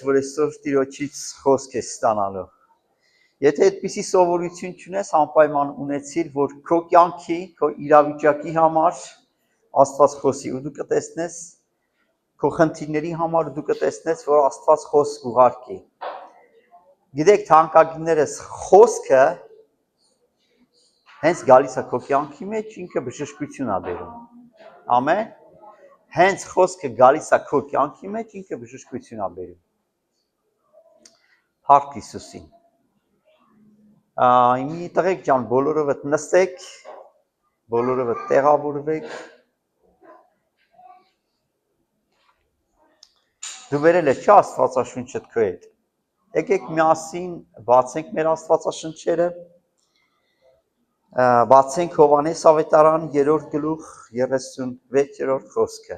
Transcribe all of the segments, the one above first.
որ այսօր Տիրոջից խոսք ես ստանալու։ Եթե այդպիսի սովորություն չունես, անպայման ունեցիր, որ քո կյանքի, քո իրավիճակի համար Աստված խոսի ու դու կտեսնես, քո խնդիրների համար դու կտեսնես, որ Աստված խոսք ուղարկի։ Գիտեք, թանկագիններս, խոսքը հենց գալիս է քո կյանքի մեջ, ինքը բժշկություն է բերում։ Ամեն։ Հենց խոսքը գալիս է քո կյանքի մեջ, ինքը բժշկություն է բերում։ Փառք Հիսուսին։ Իմի տղեկ ջան, բոլորովդ նստեք, բոլորովդ տեղավորվեք։ Դու վերել ես չէ Աստվածաշունչը քո հետ։ Եկեք միասին բացենք մեր Աստվածաշնչերը։ Բացենք Հովհաննես ավետարան 3-րդ գլուխ 36-րդ խոսքը։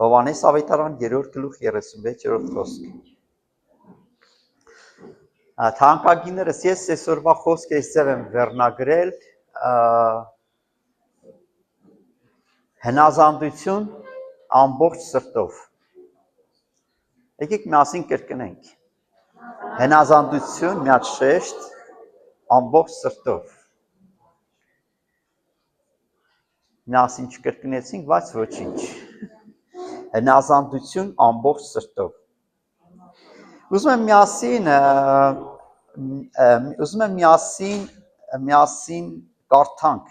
Հովհաննես ավետարան 3-րդ գլուխ 36-րդ խոսքը։ Թանկագիներս, ես այսօրվա խոսքը այստեղ եմ վերնագրել հնազանդություն ամբողջ սրտով։ Եկեք միասին կրկնենք։ Հնազանդություն մի հատ շեշտ ամբողջ սրտով։ Միասին չկրկնեցինք, բայց ոչինչ։ Հնազանդություն ամբողջ սրտով։ Ուզում եմ միասին կարդանք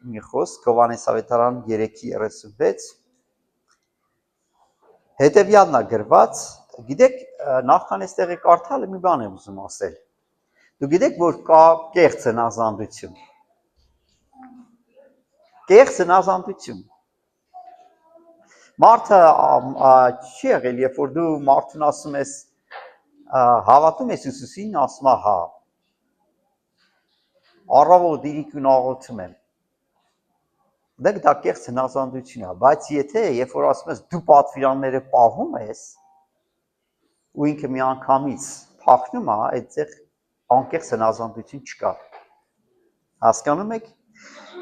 մի խոսք Հովհաննես ավետարան 3:36 հետևյալն է գրված, գիտեք, նախքան այստեղի կարդալը մի բան եմ ուզում ասել։ Դու գիտեք, որ կա կեղծ հնազանդություն։ Կեղծ հնազանդություն։ Մարդը չի եղել, երբ որ դու մարդուն ասում ես հավատում ես Հիսուսին, ասում է հա։ Առավոտ իրիկուն աղոթում եմ։ Դա կեղծ հնազանդություն է, բայց երբ որ ասում ես դու պատվիրանները պահում ես, ու ինքը միանգամից փախնում է, այդտեղ անկեղծ հնազանդություն չկա։ Հասկանում եք։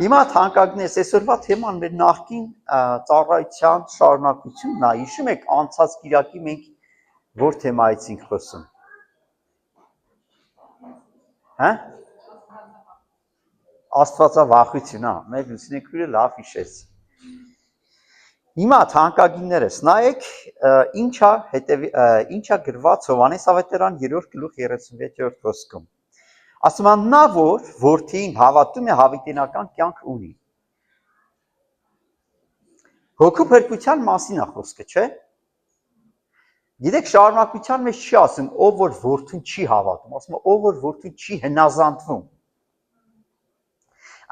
Հիմա թանկագիններս, այսօրվա թեման մեր նախկին ծառայության շարունակությունն է։ Հիշում եք անցած կիրակի մենք որ թեմայից ենք խոսում։ Հա՞։ Աստվածավախություն, հա, մեր լուսինեքուրը լավ հիշեց։ Հիմա թանկագիններս, նայեք, ինչա գրված Հովհաննես ավետարան 3-րդ գլուխ 36-րդ խոսքում։ Ասում է նա, որ որդին հավատում է, հավիտենական կյանք ունի։ Հոգու փրկության մասին է խոսքը, չէ՞։ Գիտեք, շարունակության մեջ չի ասում, ով որ որդուն չի հավատում, ասում է ով որ որդուն չի հնազանդվում։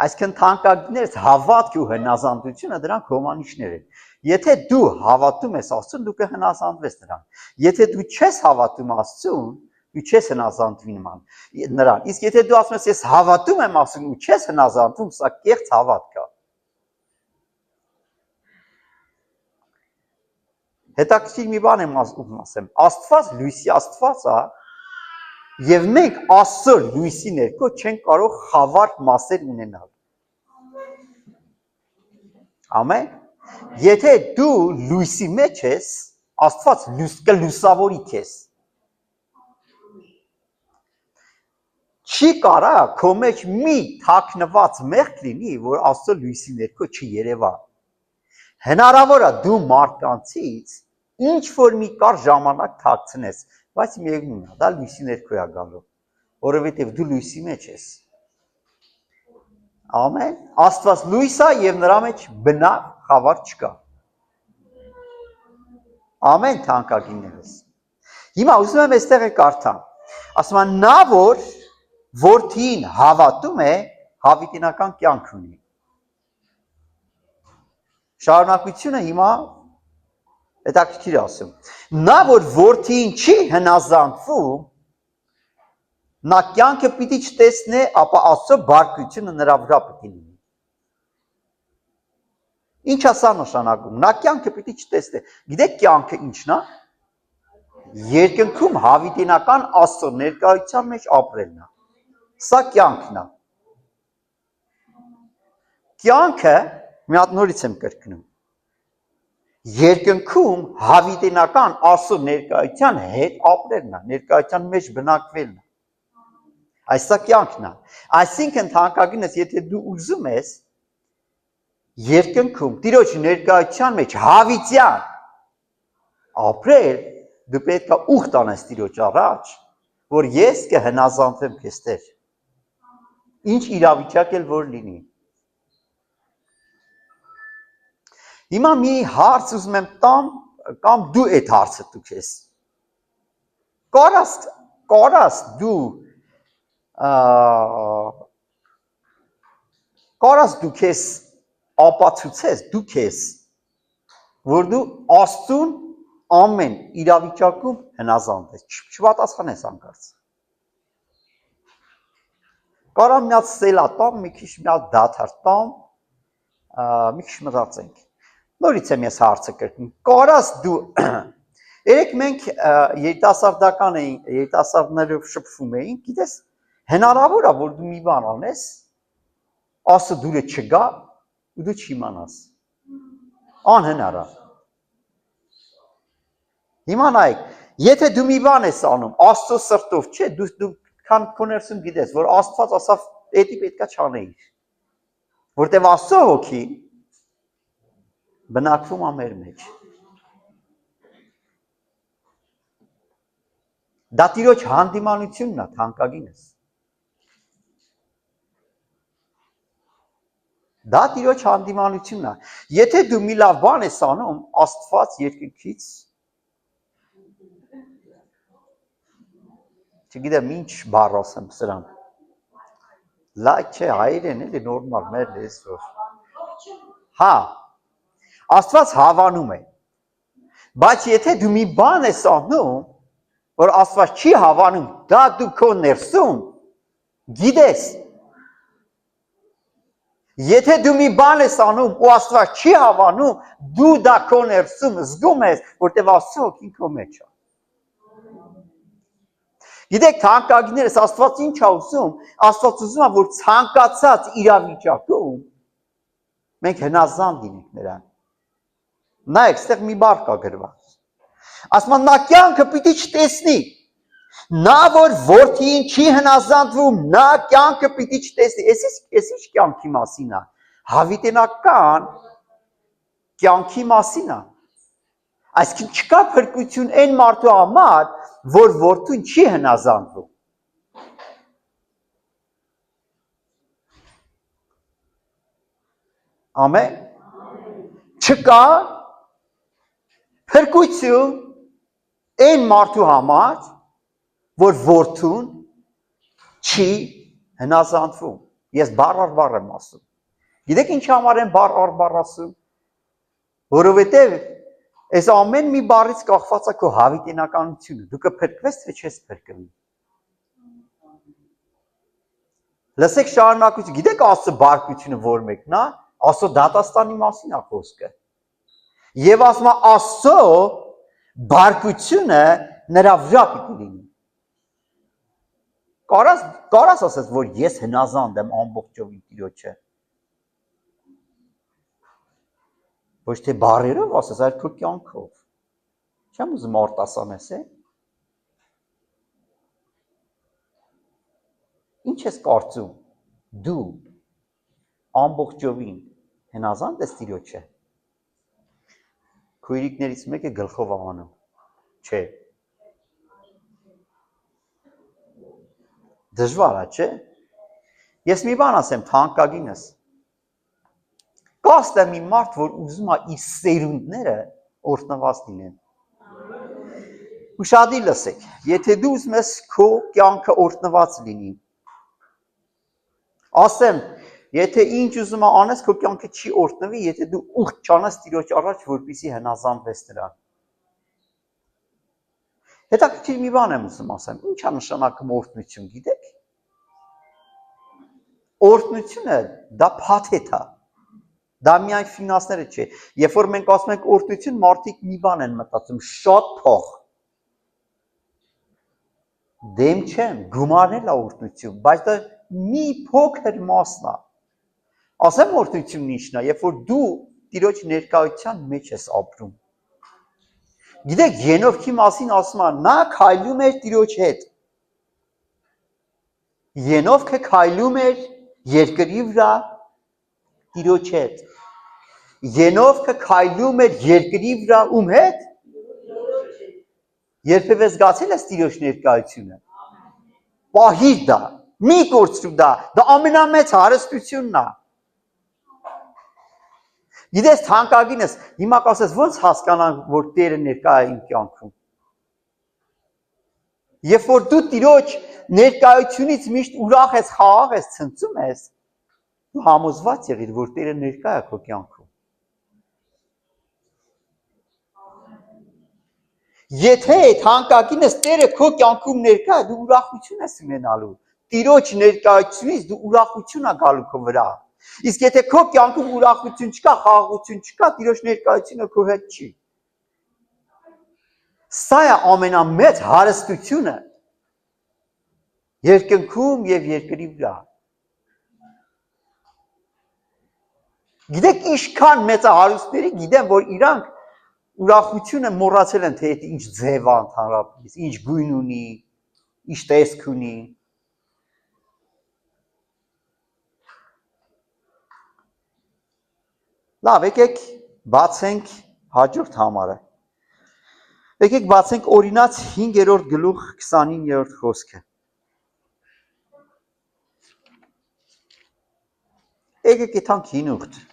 Այսինքն թանկագիններս, հավատք ու հնազանդությունը դրանք հոմանիշներ են։ Եթե դու հավատում ես Աստծուն, դու կհնազանդվես նրան։ Եթե դու չես հավատում Աստծուն, դու չես հնազանդվի նրան։ Իսկ եթե դու ասում ես ես հավատում եմ Աստծուն ու չես հնազանդվում, սա կեղծ հավատք է։ Հետաքրքիր մի բան եմ ասեմ, Աստված լույսի Աստված է, եւ մենք Աստծո լույսի ներքո չենք կարող խավար մասեր ունենալ։ Ամեն։ Եթե դու լույսի մեջ ես, Աստված կլուսավորի քեզ։ Չի կարա քո մեջ մի թաքնված մեղք լինի, որ Աստծո լույսի ներքո չերևա։ Հնարավոր է դու մարդկանցից ինչ որ մի կար ժամանակ թաքցնես, բայց միևնույն է, դա լույսի ներքո է գալու, որովհետև դու լույսի մեջ ես։ Ամեն։ Աստված լույս է եւ նրա մեջ բնավ խավար չկա։ Ամեն թանկագիններս։ Հիմա ուզում եմ այստեղ կարդամ։ Ասում է նա որ որդին հավատում է, հավիտենական կյանք ունի։ Շարունակությունը հիմա հետաքրքիր ասում։ Նա որ որդին չի հնազանդվում, նա կյանքը պիտի չտեսնե, ապա Աստծո բարկությունը նրա վրա պիտի լինի։ Ինչ է սա նշանակում։ Նա կյանքը պիտի չտեսնե։ Գիտեք կյանքը ինչն է։ Երկնքում հավիտենական Աստծո ներկայության մեջ ապրելն է։ Սա կյանքն է։ Կյանքը, մի հատ նորից եմ կրկնում։ երկնքում հավիտենական Աստծո ներկայության հետ ապրելն է, ներկայության մեջ բնակվելն է։ Այսա կյանքն է։ Այսինքն թանկագինս, եթե դու ուզում ես երկնքում Տիրոջ ներկայության մեջ հավիտյան ապրել, դու պետք է ուխտ անես Տիրոջ առաջ, որ ես կհնազանդվեմ քեզ Տեր։ Ինչ իրավիճակ էլ որ լինի։ Հիմա մի հարց ուզում եմ տամ, կամ դու այդ հարցը դու քեզ։ Կարաս դու քեզ ապացուցես, դու քեզ, որ դու Աստծուն ամեն իրավիճակում հնազանդ ես, չպատասխանես անկարծ։ Կարամ մի հատ սելա տամ, մի քիչ մի հատ դադար տամ, մի քիչ մտածենք։ Նորից եմ ես հարցը կրկնում։ Կարաս դու երեք մենք երիտասարդական էինք, երիտասարդներով շփվում էինք, գիտես, հնարավոր է որ դու մի բան անես, Աստծո դուրը չգա, ու դու չիմանաս։ Անհնար է։ Հիմա նայեք, եթե դու մի բան ես անում, Աստծո սրտով, չէ, դու քան քո ներսում գիտես, որ Աստված ասավ, էդի պետքա չանեիր։ Որտեվ Աստծո հոգին բնակվում է մեր մեջ։ Դա Տիրոջ հանդիմանությունն է, թանկագինս։ Դա Տիրոջ հանդիմանությունն է։ Եթե դու մի լավ բան ես անում, Աստված երկնքից չգիտեմ ինչ բառ ասեմ սրան։ Լայք չէ, հայերեն էլի նորմալ մեր լեզվով։ Հա, Աստված հավանում է։ Բայց եթե դու մի բան ես անում, որ Աստված չի հավանում, դա դու քո ներսում գիտես։ Եթե դու մի բան ես անում ու Աստված չի հավանում, դու դա քո ներսում զգում ես, որտեղ Աստծո հոգին քո մեջ է։ Գիտեք, թանկագիներս Աստված ինչ է ուզում, Աստված ուզում է, որ ցանկացած իրավիճակում մենք հնազանդ լինենք նրան։ Նայեք, այստեղ մի բառ կա գրված։ Ասում են նա կյանքը պիտի չտեսնի։ Նա որ որդին չի հնազանդվում, նա կյանքը պիտի չտեսնի։ Էս ինչ կյանքի մասին է։ Հավիտենական կյանքի մասին է։ Այսինքն չկա փրկություն այն մարդու համար, որ որդուն չի հնազանդվում։ Ամեն։ Չկա փրկություն այն մարդու համար, որ որդուն չի հնազանդվում։ Ես բառ առ բառ եմ ասում։ Գիտեք ինչ համար եմ բառ առ բառ ասում։ Որովհետև այս ամեն մի բառից կախված է քո հավիտենականությունը։ Դու կփրկվես, թե չես փրկվի։ Լսեք շարունակություն։ Գիտեք Աստծո բարկությունը որ մեկն է, Աստծո դատաստանի մասին է խոսքը։ Եվ ասում է Աստծո բարկությունը նրա վրա պիտի լինի։ Կարաս ասես, որ ես հնազանդ եմ ամբողջովին Տիրոջը։ Ոչ թե բառերով ասես, այլ քո կյանքով։ Չեմ ուզում արտասանես, է։ Ինչ ես կարծում, դու ամբողջովին հնազանդ ես Տիրոջը։ Քո իրիկներից մեկը գլխով անում, չէ։ Դժվար է, չէ։ Ես մի բան ասեմ, թանկագինս։ Կաստ է մի մարդ, որ ուզում է իր սերունդները օրհնված լինեն։ Ուշադիր լսեք, եթե դու ուզում ես քո կյանքը օրհնված լինի, ասեմ, եթե ինչ ուզում անես, քո կյանքը չի օրհնվի, եթե դու ուխտ չանես Տիրոջ առաջ, որպեսզի հնազանդվես նրան։ Հետաքրքիր մի բան եմ ուզում ասեմ, ինչ է նշանակում օրհնություն, գիտեք։ Օրհնությունը դա փաթեթ է։ Դա միայն ֆինանսները չէ։ Երբ որ մենք ասում ենք օրհնություն, մարդիկ մի բան են մտածում, շատ փող։ Դեմ չեմ, գումարն է օրհնություն, բայց դա մի փոքր մասն է։ Ասեմ օրհնությունն ինչն է, երբ որ դու Տիրոջ ներկայության մեջ ես ապրում։ Գիտեք, Ենովքի մասին ասում է, նա քայլում էր Տիրոջ հետ։ Ենովքը քայլում էր երկրի վրա Տիրոջ հետ։ Ենովքը քայլում էր երկրի վրա ում հետ։ Երբևէ զգացել ես Տիրոջ ներկայությունը։ Պահիր դա, մի կորցրու դա ամենամեծ հարստությունն է։ Գիտես, թանկագինս, հիմա կասես, ո՞նց հասկանանք, որ Տերը ներկա է իմ կյանքում։ Երբ որ դու Տիրոջ ներկայությունից միշտ ուրախ ես, խաղաղ ես, ցնծում ես, դու համոզված եղիր, որ Տերը ներկա է քո կյանքում։ Եթե թանկագինս Տերը քո կյանքում ներկա է, դու ուրախություն ես ունենալու։ Տիրոջ ներկայությունից դու ուրախություն ես գալու քո վրա։ Իսկ եթե քո կյանքում ուրախություն չկա, խաղաղություն չկա, Տիրոջ ներկայությունը քո հետ չի։ Սա է ամենամեծ հարստությունը երկնքում եւ երկրի վրա։ Գիտեք, ինչքան մեծահարուստների գիտեմ, որ իրանք ուրախությունը մոռացել են, թե դա ինչ ձև է ընդհանրապես, ինչ գույն ունի, ինչ տեսք ունի։ Լավ, եկեք բացենք հաջորդ համարը։ Եկեք բացենք Օրինաց 5-րդ գլուխ 29-րդ խոսքը։ Եկեք եթանք 9 ուղտ։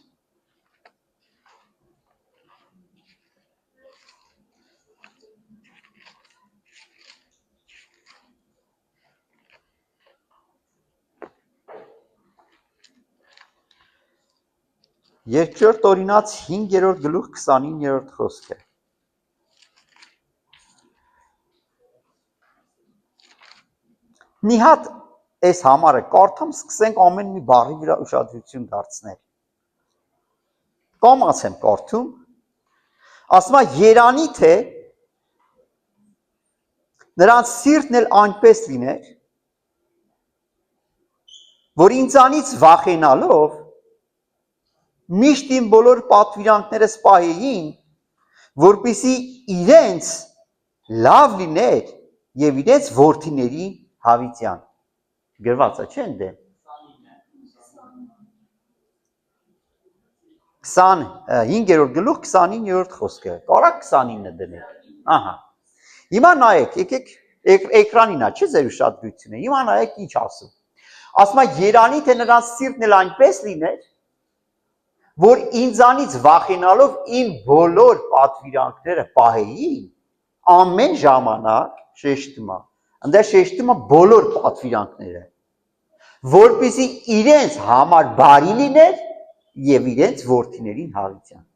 Երկրորդ Օրինաց 5-րդ գլուխ 29-րդ խոսքը։ Մի հատ այս համարը կարդամ, սկսենք ամեն մի բառի վրա ուշադրություն դարձնել։ Կամաց եմ կարդում։ Ասում է երանի թե նրանց սիրտն էլ այնպես լիներ, որ ինձանից վախենալով միշտ իմ բոլոր պատվիրանքներս պահեին, որպեսզի իրենց լավ լիներ եւ իրենց որդիների հավիտյան։ Գրված է, չէ՞ ընդ։ 25-րդ գլուխ 29-րդ խոսքը։ Կարա 29-ը դնենք։ Ահա։ Հիմա նայեք, եկեք էկրանին է, չէ՞ ձեր ուշադրությունը։ Հիմա նայեք ինչ ասում։ Ասում է երանի թե նրանց սիրտն էլ այնպես լիներ, որ ինձանից վախենալով իմ բոլոր պատվիրանքները պահեին, ամեն ժամանակ շեշտում է, այնտեղ շեշտում է բոլոր պատվիրանքները, որպեսզի իրենց համար բարի լիներ եւ իրենց որդիներին հավիտյան։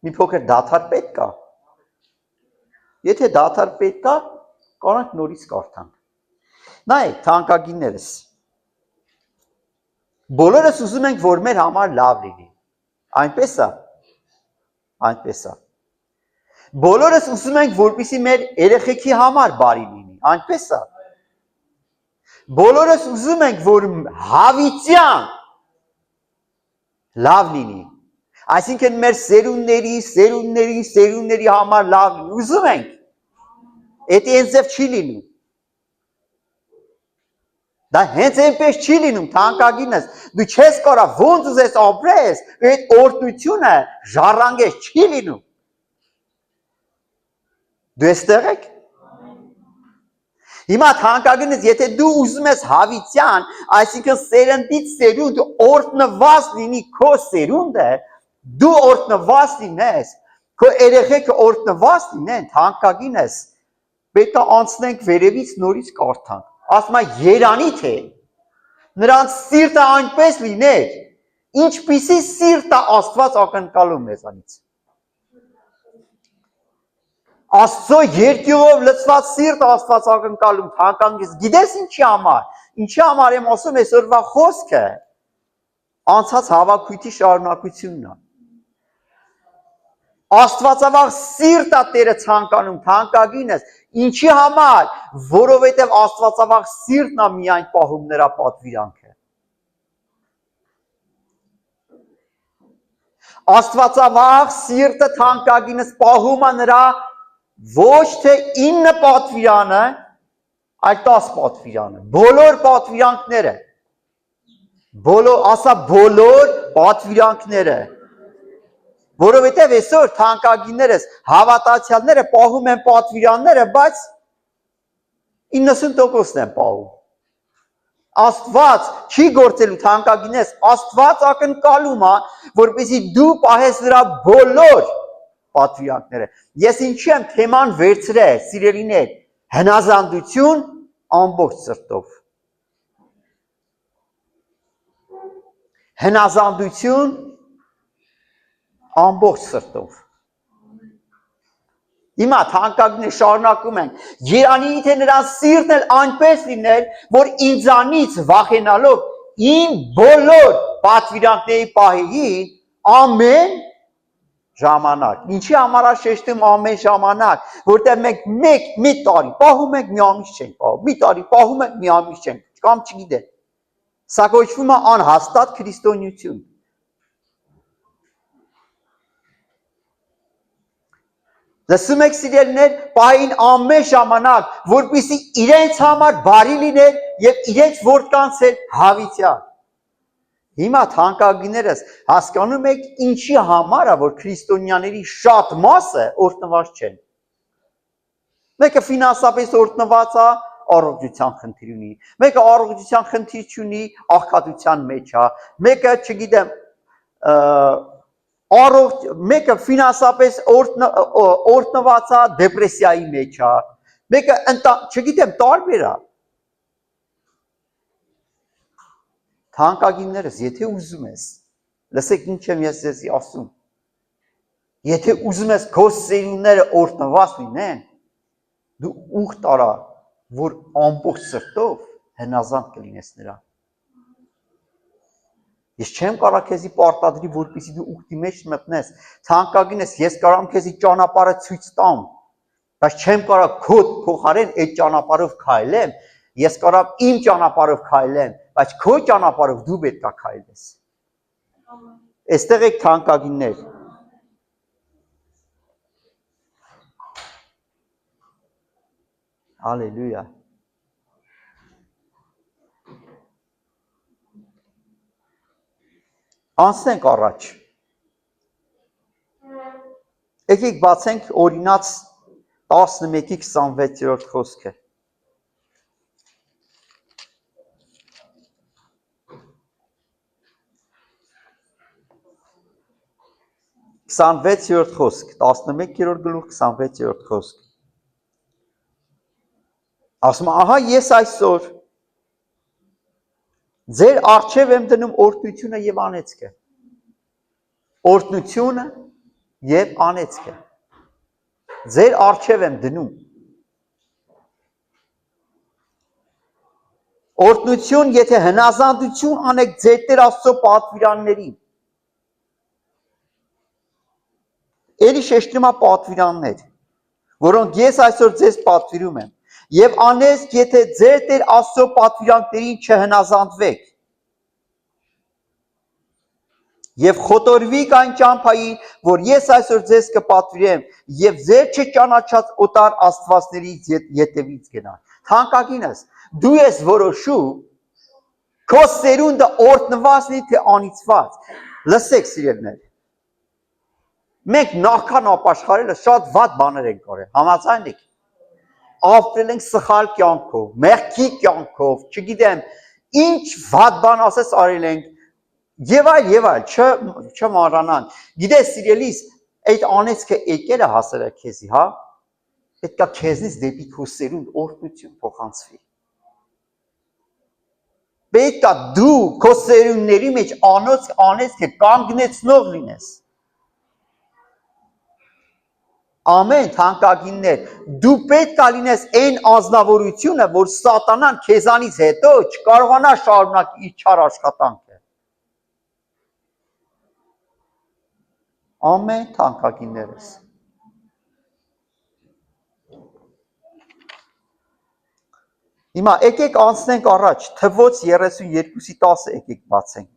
Մի փոքր դադար պետք է։ Եթե դադար պետք է, կարանք նորից կարդանք։ Նայեք, թանկագիններս, բոլորս ուզում ենք, որ մեր համար լավ լինի։ Այնպես է։ Այնպես է։ Բոլորս ուզում ենք, որպեսզի մեր երեխեքի համար բարի լինի։ Այնպես է։ Բոլորս ուզում ենք, որ հավիտյան լավ լինի։ Այսինքն մեր սերունդների համար լավ լինի։ Ուզում ենք։ Դա այնպես չի լինում։ Դա հենց այնպես չի լինում, թանկագինս, դու չես կարող ոնց ուզես ապրես, այդ օրհնությունը ժառանգես չի լինում։ Դու այստեղ եք։ Հիմա թանկագինս, եթե դու ուզում ես հավիտյան, այսինքն սերնդից սերունդ օրհնված լինի քո սերունդը, դու օրհնված լինես, քո երեխեքը օրհնված լինեն, թանկագինս, պետք է անցնենք վերևից նորից կարդանք։ Ասում է երանի թե նրանց սիրտը այնպես լիներ, ինչպիսի սիրտ է Աստված ակնկալում մեզանից։ Աստծո երկյուղով լցված սիրտ Աստված ակնկալում, թանկագինս, գիտես ինչի համար եմ ասում այսօրվա խոսքը, անցած հավաքույթի շարունակությունն է։ Աստվածավախ սիրտ է Տերը ցանկանում, թանկագինս, ինչի համար, որովհետև Աստվածավախ սիրտն է միայն պահում նրա պատվիրանքը։ Աստվածավախ սիրտը թանկագինս պահում է նրա ոչ թե 9 պատվիրանը, այլ 10 պատվիրանը։ Բոլոր պատվիրանքները։ Բոլոր պատվիրանքները։ Որովհետև այսօր թանկագիններս, հավատացյալները պահում են պատվիրանները, բայց 90%-ն են պահում։ Աստված չի գործելու թանկագինես, Աստված ակնկալում է, որպեսզի դու պահես նրա բոլոր պատվիրանքները։ Ես ինչի եմ թեման վերցրել, սիրելիներ, հնազանդություն ամբողջ սրտով։ Հնազանդություն ամբողջ սրտով։ Հիմա թանկագիններ շարունակում են, Երանի թե նրան սիրտն էլ այնպես լիներ, որ ինձանից վախենալով իմ բոլոր պատվիրանքների պահեին ամեն ժամանակ։ Ինչի համար է շեշտում ամեն ժամանակ, որտեղ մենք մի տարի պահում ենք, մի ամիս չենք պահում, մի տարի պահում ենք, մի ամիս չենք, կամ չգիտեմ։ Սա կոչվում է անհաստատ քրիստոնեություն։ Լսում եք սիրելիներ, պահին ամեն ժամանակ, որպեսզի իրենց համար բարի լիներ եւ իրենց որդկանց էլ հավիտյան։ Հիմա թանկագիններս հասկանում եք ինչի համար է, որ քրիստոնյաների շատ մասը օրհնված չեն։ Մեկը ֆինանսապես օրհնված է, առողջության խնդիր ունի։ Մեկը առողջության խնդիր չունի, աղքատության մեջ է։ Մեկը, չգիտեմ, մեկը ֆինանսապես օրհնված է, դեպրեսիայի մեջ է։ Մեկը, չգիտեմ, տարբեր է։ Թանկագիններս, եթե ուզում ես, լսեք ինչ եմ ես ձեզի ասում, եթե ուզում ես քո սերունդները օրհնված լինեն, դու ուխտ արա, որ ամբողջ սրտով հնազանդ կլինես նրան։ Ես չեմ կարող քեզի պարտադրի, որպեսզի դու ուխտի մեջ մտնես, թանկագինես, ես կարող եմ քեզի ճանապարհը ցույց տամ, բայց չեմ կարող քո փոխարեն այդ ճանապարհով քայլեմ, ես կարող եմ իմ ճանապարհով քայլեմ, բայց քո ճանապարհով դու պետք է քայլես։ Այստեղ եք թանկագիններ։ Հալելույա։ Անցնենք առաջ։ Եկեք բացենք Օրինաց 11:26 խոսքը։ Քսանվեցերորդ խոսք, 11-րդ գլուխ 26-րդ խոսք։ Ասում ահա ես այսօր ձեր առջև եմ դնում օրհնությունը եւ անեծքը։ Օրհնությունը եւ անեծքը։ Ձեր առջև եմ դնում։ Օրհնություն, եթե հնազանդություն անեք ձեր Տեր Աստծո պատվիրաններին։ Էլի շեշտում է պատվիրաններ, որոնք ես այսօր ձեզ պատվիրում եմ։ Եվ անես, եթե ձեր Տեր Աստծո պատվիրանքներին չհնազանդվեք։ Եվ խոտորվիկ այն ճամփային, որ ես այսօր ձեզ կպատվիրեմ, եւ ձեր չճանաչած օտար աստվածներից ետևից գնալ։ Թանկագինս, դու ես որոշում քո սերունդը օրհնված լինի թե անիծված։ Լսեք սիրելիներ։ Մենք նախքան ապաշխարելը շատ վատ բաներ ենք արել։ Համաձայն եք։ Ապրել ենք սխալ կյանքով, մեղքի կյանքով, չգիտեմ, ինչ վատ բան ասես արել ենք, եւ այլ, չմանրանան։ Գիտես, սիրելիս, այդ անեծքը եկել է հասել է քեզի, հա։ Պետք է քեզնից դեպի քո սերունդ օրհնություն փոխանցվի։ Պետք է դու քո սերունդների մեջ անեծքը կանգնեցնող լինես։ Ամեն թանկագիններ, դու պետք է լինես այն անձնավորությունը, որ սատանան քեզանից հետո չկարողանա շարունակել իր չար աշխատանքը։ Ամեն թանկագիններս։ Հիմա եկեք անցնենք առաջ, Թվոց 32:10 եկեք բացենք։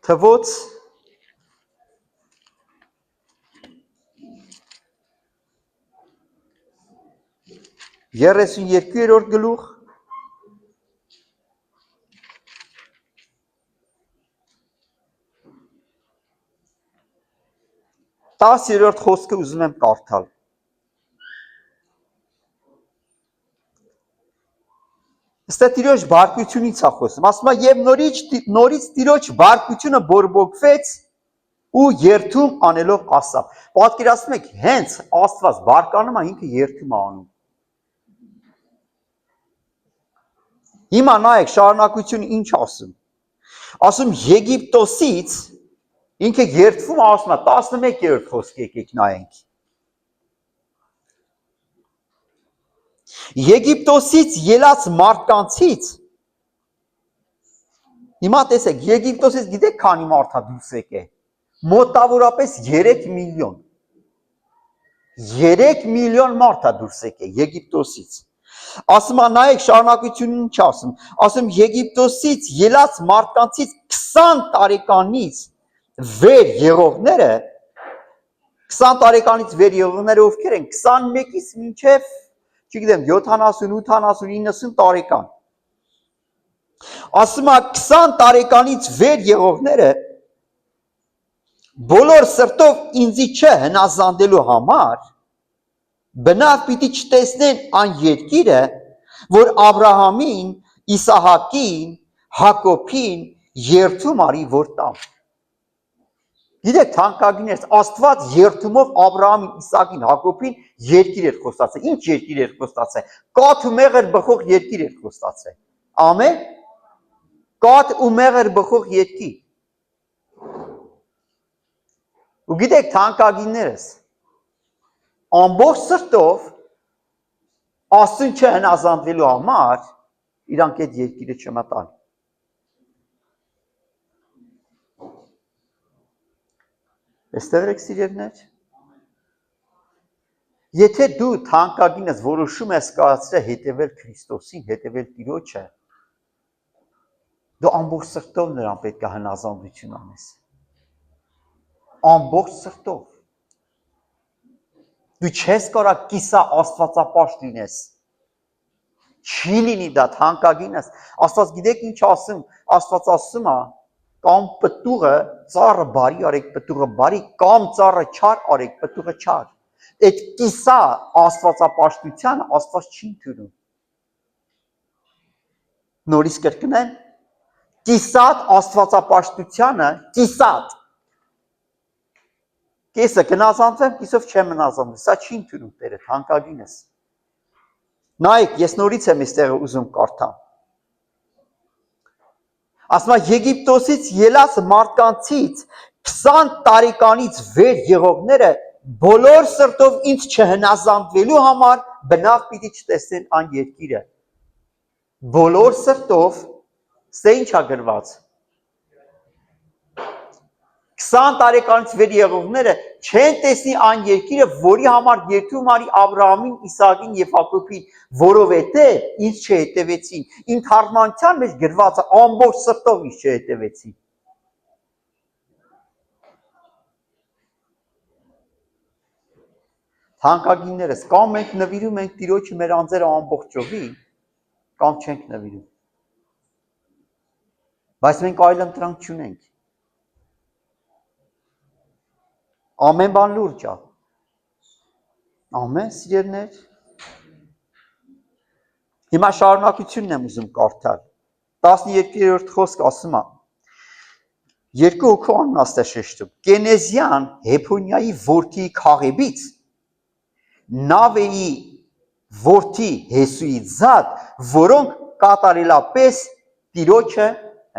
Թվոց 32-րդ գլուխ 10-րդ խոսքը ուզում եմ կարդալ։ Ըստ Տիրոջ բարկությունից է խոսում, ասում է եւ նորից Տիրոջ բարկությունը բորբոքվեց ու երթում անելով ասավ։ Պատկերացնում եք, հենց Աստված բարկանում է, ինքը երթում է անում։ Հիմա նայեք, շարունակությունը ինչ ասում։ Ասում Եգիպտոսից ինքը երթվում է, ասում է 11-րդ խոսք եկեք նայենք։ Եգիպտոսից ելած մարդկանցից հիմա տեսեք, Եգիպտոսից գիտեք քանի մարդ է դուրս եկել։ Մոտավորապես 3 միլիոն։ 3 միլիոն մարդ է դուրս եկել Եգիպտոսից։ Ասում է նայեք շարունակությունն ինչ ասում։ Ասում Եգիպտոսից ելած մարդկանցից 20 տարեկանից վեր եղողները 20 տարեկանից վեր եղողները ովքեր են 21-ից մինչև չգիտեմ 70, 80, 90 տարեկան։ Ասում է 20 տարեկանից վեր եղողները բոլոր սրտով ինձի չհնազանդելու համար բնավ պիտի չտեսնեն այն երկիրը, որ Աբրահամին, Իսահակին, Հակոբին երթում արի որ տամ։ Գիտեք, թանկագիններս, Աստված երթումով Աբրահամին, Իսահակին, Հակոբին երկիր էր խոստացել։ Ինչ երկիր էր խոստացել։ Կաթ ու մեղր բխող երկիր էր խոստացել։ Ամեն։ Կաթ ու մեղր բխող երկիր։ Ու գիտեք, թանկագիններս, ամբողջ սրտով Աստծուն չհնազանդվելու համար իրանք այդ երկիրը չմտան։ Այստեղ եք սիրելիներ։ Եթե դու թանկագինս որոշում ես կայացրել հետևել Քրիստոսին, հետևել Տիրոջը, դու ամբողջ սրտով նրան պետք է հնազանդություն անես։ Ամբողջ սրտով։ Դու չես կարող կիսա աստվածապաշտ լինես։ Չի լինի դա թանկագինս։ Աստված գիտեք ինչ ասում, Աստված ասում է, կամ պտուղը ծառը բարի արեք, պտուղը բարի, կամ ծառը չար արեք, պտուղը չար։ Այդ կիսա աստվածապաշտությանը Աստված չի ընդունում։ Նորից կրկնեմ, կիսատ աստվածապաշտությանը, կիսատ։ Կեսը կնազանդվեմ, կիսով չեմ նազանդվում, սա չի ընդունում Տերը, թանկագինս։ Նայեք, ես նորից եմ այստեղ ուզում կարդամ։ Ասում է Եգիպտոսից ելած մարդկանցից 20 տարեկանից վեր եղողները բոլոր սրտով ինձ չհնազանդվելու համար բնավ պիտի չտեսնեն այն երկիրը։ Բոլոր սրտով, սա ինչ է գրված։ 20 տարեկանից վեր եղողները չեն տեսնի այն երկիրը, որի համար երթում արի Աբրահամին, Իսահակին եւ Հակոբին, որովհետեւ ինձ չհետևեցին։ Իմ թարգմանության մեջ գրված է ամբողջ սրտով ինձ չհետևեցին։ Թանկագիններս, կամ մենք նվիրում ենք Տիրոջը մեր անձերը ամբողջովի, կամ չենք նվիրում։ Բայց մենք այլ ընտրանք չունենք։ Ամեն բան լուրջ է։ Ամեն սիրելիներ։ Հիմա շարունակությունն եմ ուզում կարդալ։ 12-րդ խոսք ասում է. երկու հոգու անունն է շեշտում։ Կենեզյան Հեփոնիայի որդի Քաղեբից, Նավեի որդի Հեսուի զատ, որոնք կատարելապես Տիրոջը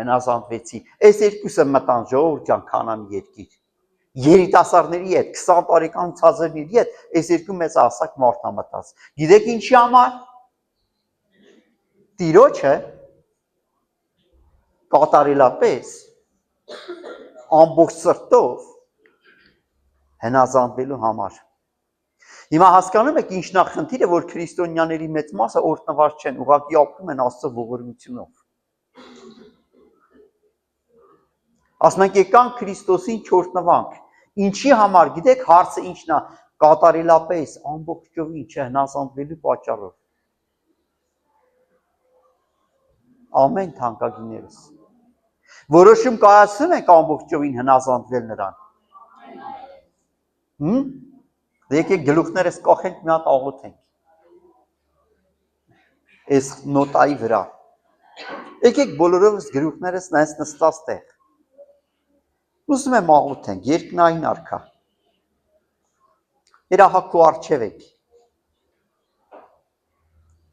հնազանդվեցին։ Այս երկուսը մտան ժողովուրդ ջան Քանանի երկիր։ Երիտասարդների հետ, 20 տարեկան ցածրների հետ, այս երկու մեծ հասակ մարդ մտած։ Գիտեք ինչի համար։ Տիրոջը կատարելապես ամբողջ սրտով հնազանդվելու համար։ Հիմա հասկանում եք ինչն է խնդիրը, որ քրիստոնյաների մեծ մասը օրհնված չեն, ուղղակի ապրում են Աստծո ողորմությունով։ Ասում ենք եկան Քրիստոսին չորտնվանք։ Ինչի համար, գիտեք, հարցը ինչն է, կատարելապես ամբողջովին չհնազանդվելու պատճառով։ Ամեն թանկագիններս։ Որոշում կայացնում ենք ամբողջովին հնազանդվել նրան։ Եկեք գլուխներս կախենք, մի հատ աղոթենք։ Այս նոտայի վրա։ Եկեք բոլորովս գլուխներս նայած նստած տեղ։ Ուզում եմ աղոթենք, երկնային արքա։ Երահակու առջև եք։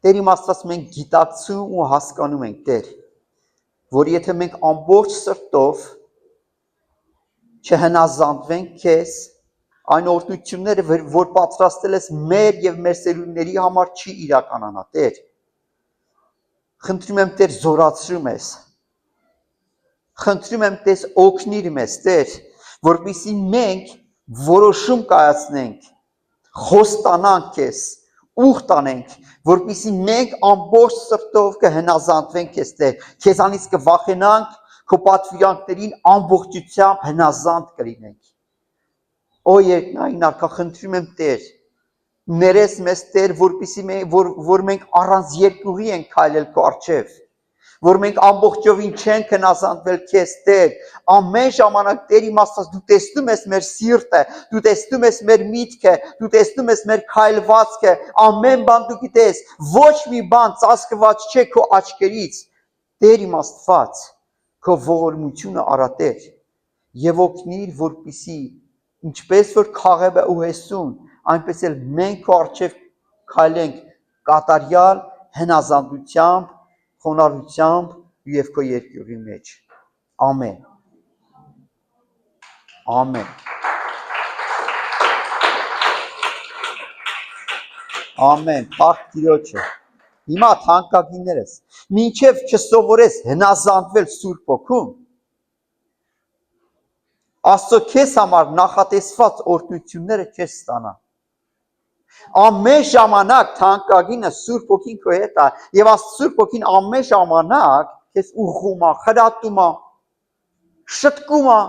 Տեր իմ Աստված, մենք գիտակցում ու հասկանում ենք, Տեր, որ եթե մենք ամբողջ սրտով չհնազանդվենք քեզ, այն օրհնությունները, որ պատրաստել ես մեր եւ մեր սերունդների համար, չի իրականանա, Տեր։ Խնդրում եմ, Տեր, զորացրու մեզ։ Խնդրում եմ, Տեր, օգնիր մեզ, Տեր, որպեսզի մենք որոշում կայացնենք, խոստանանք քեզ, ուխ տանենք, որպեսզի մենք ամբողջ սրտով կհնազանդվենք քեզ, Տեր, քեզանից կվախենանք, քո պատվիրանքներին ամբողջությամբ հնազանդ կլինենք։ Օ երկնային արքա, խնդրում եմ, Տեր, ներես մեզ, Տեր, որպեսզի որ մենք առանց երկուղի ենք քայլել քո առջև, որ մենք ամբողջովին չենք հնազանդվել քեզ, Տեր, ամեն ժամանակ, Տեր իմ Աստված, դու տեսնում ես մեր սիրտը, դու տեսնում ես մեր միտքը, դու տեսնում ես մեր քայլվածքը, ամեն բան դու գիտես, ոչ մի բան ծածկված չէ քո աչքերից, Տեր իմ Աստված, քո ողորմությունը արա, Տեր, եւ օգնիր, որպեսզի ինչպես որ Քաղեբը ու Հեսուն, այնպես էլ մենք քո առջև քայլենք կատարյալ հնազանդությամբ, խոնարհությամբ եւ քո երկյուղի մեջ։ Ամեն։ Ամեն։ Ամեն։ Փառք Տիրոջը։ Հիմա թանկագիններս, մինչև չսովորես հնազանդվել Սուրբ Հոգուն, Աստծո քեզ համար նախատեսված օրհնությունները չես ստանա։ Ամեն ժամանակ թանկագինը Սուրբ Հոգին քո հետ է, եւ Սուրբ Հոգին ամեն ժամանակ քեզ ուղղում է, խրատում է, շտկում է,